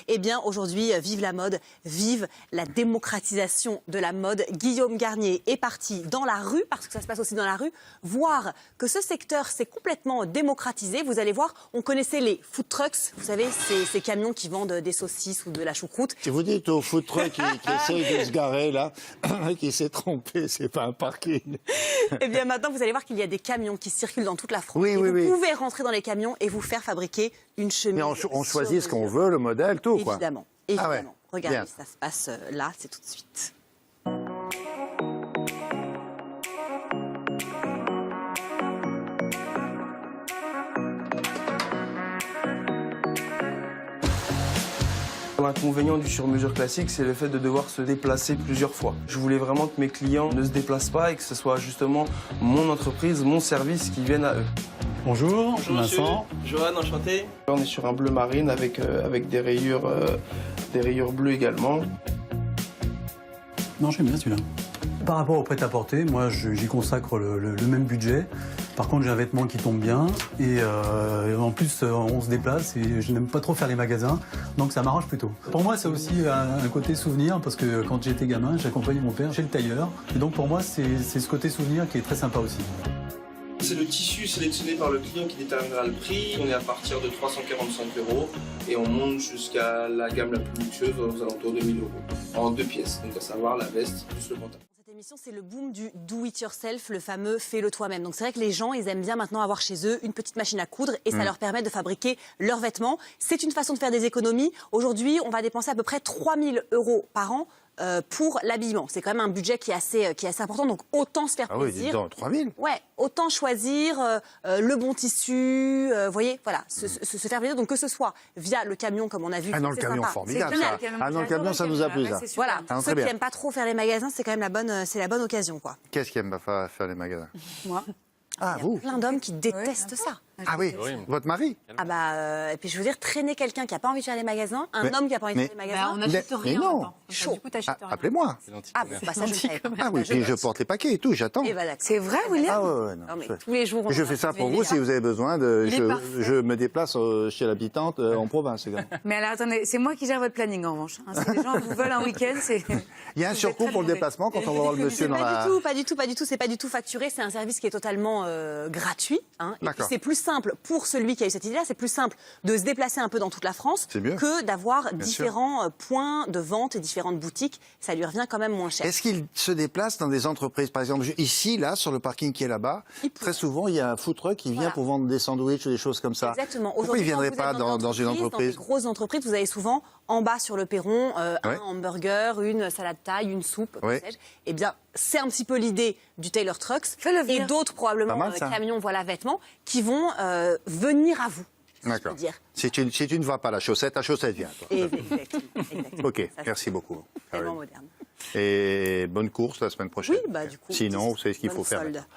Eh bien, aujourd'hui, vive la mode, vive la démocratisation de la mode. Guillaume Garnier est parti dans la rue, parce que ça se passe aussi dans la rue, voir que ce secteur s'est complètement démocratisé. Vous allez voir, on connaissait les food trucks, vous savez, ces camions qui vendent des saucisses ou de la choucroute. Si vous dites au food truck qui essaye de se garer là, qui s'est trompé, c'est pas un parking. Eh bien, maintenant, vous allez voir qu'il y a des camions qui circulent dans toute la France. Oui, et oui, vous oui. pouvez rentrer dans les camions et vous faire fabriquer une chemise. Mais on choisit ce qu'on veut, le modèle, tout, quoi. Évidemment, Ah ouais. évidemment. Regardez, Bien. ça se passe là, c'est tout de suite. L'inconvénient du sur-mesure classique, c'est le fait de devoir se déplacer plusieurs fois. Je voulais vraiment que mes clients ne se déplacent pas et que ce soit justement mon entreprise, mon service qui vienne à eux. Bonjour, Bonjour Vincent. monsieur. Johan, enchanté. On est sur un bleu marine avec des rayures bleues également. Non, j'aime bien celui-là. Par rapport au prêt-à-porter, moi j'y consacre le même budget. Par contre, j'ai un vêtement qui tombe bien et en plus on se déplace et je n'aime pas trop faire les magasins, donc ça m'arrange plutôt. Pour moi, c'est aussi un côté souvenir parce que quand j'étais gamin, j'accompagnais mon père chez le tailleur et donc pour moi, c'est ce côté souvenir qui est très sympa aussi. C'est le tissu sélectionné par le client qui déterminera le prix. On est à partir de 345 € et on monte jusqu'à la gamme la plus luxueuse aux alentours de 1000 € en 2 pièces, donc à savoir la veste plus le pantalon. Cette émission, c'est le boom du do it yourself, le fameux fais-le toi-même. Donc c'est vrai que les gens, ils aiment bien maintenant avoir chez eux une petite machine à coudre et ça leur permet de fabriquer leurs vêtements. C'est une façon de faire des économies. Aujourd'hui, on va dépenser à peu près 3000 € par an pour l'habillement. C'est quand même un budget qui est assez important, donc autant se faire Ah oui, plaisir. dis donc, 3000. Ouais, autant choisir le bon tissu, voyez, voilà, se faire plaisir. Donc que ce soit via le camion, comme on a vu. Ah non, le c'est camion, sympa. formidable C'est ça. génial. Ah non, le camion, ça nous a plu ça. Voilà, Ah, ceux très qui bien. n'aiment pas trop faire les magasins, c'est quand même c'est la bonne occasion, quoi. Qu'est-ce qui aime pas faire les magasins? Moi. Ah, Il y a vous? plein d'hommes qui détestent ça. Ah oui, votre mari? Ah bah, et puis je veux dire, traîner quelqu'un qui n'a pas envie de faire les magasins, un homme qui n'a pas envie de faire les magasins. on n'achète Mais rien. non. Attends. Chaud. Du coup, t'achètes rien. Appelez-moi. Ah bah ça je savais pas. Ah oui, puis je porte les paquets et tout, j'attends. Eh bah d'accord. C'est vrai, William? Ah ouais, non. Non mais tous les jours. Je fais ça pour vous si vous avez besoin de. Il est parfait. Je me déplace chez l'habitante en province également. Mais alors, attendez, c'est moi qui gère votre planning, en revanche. Hein. Si les gens vous veulent un week-end, c'est... Il y a un surcoût pour le déplacement quand on va voir le monsieur dans la. Pas du tout, c'est pas du tout facturé, c'est un service qui est totalement gratuit. Hein. Et puis D'accord. c'est plus simple pour celui qui a eu cette idée-là, c'est plus simple de se déplacer un peu dans toute la France C'est mieux. que d'avoir Bien différents points de vente et différentes boutiques. Ça lui revient quand même moins cher. Est-ce qu'il se déplace dans des entreprises? Par exemple, ici, là, sur le parking qui est là-bas, Il pourrait. très souvent, il y a un food truck qui vient Voilà. pour vendre des sandwichs ou des choses comme ça. Exactement. Pourquoi il ne Aujourd'hui, viendrait quand pas vous êtes dans une Dans entreprise? des grosses entreprises, vous avez souvent en bas sur le perron Ouais. un hamburger, une salade thaï, une soupe, Ouais. que sais-je. Eh bien, c'est un petit peu l'idée du Taylor Trucks Fais-le et venir. d'autres probablement Pas mal, ça. camions, voilà, vêtements, qui vont venir à vous. Si je D'accord. peux dire. Si tu ne vas pas à la chaussette vient. Toi. Exactement. Ok, Ça, merci c'est beaucoup. tellement Caroline. moderne. Et bonne course la semaine prochaine. Oui, bah du coup. Sinon, vous savez ce qu'il bonne faut faire. solde. maintenant.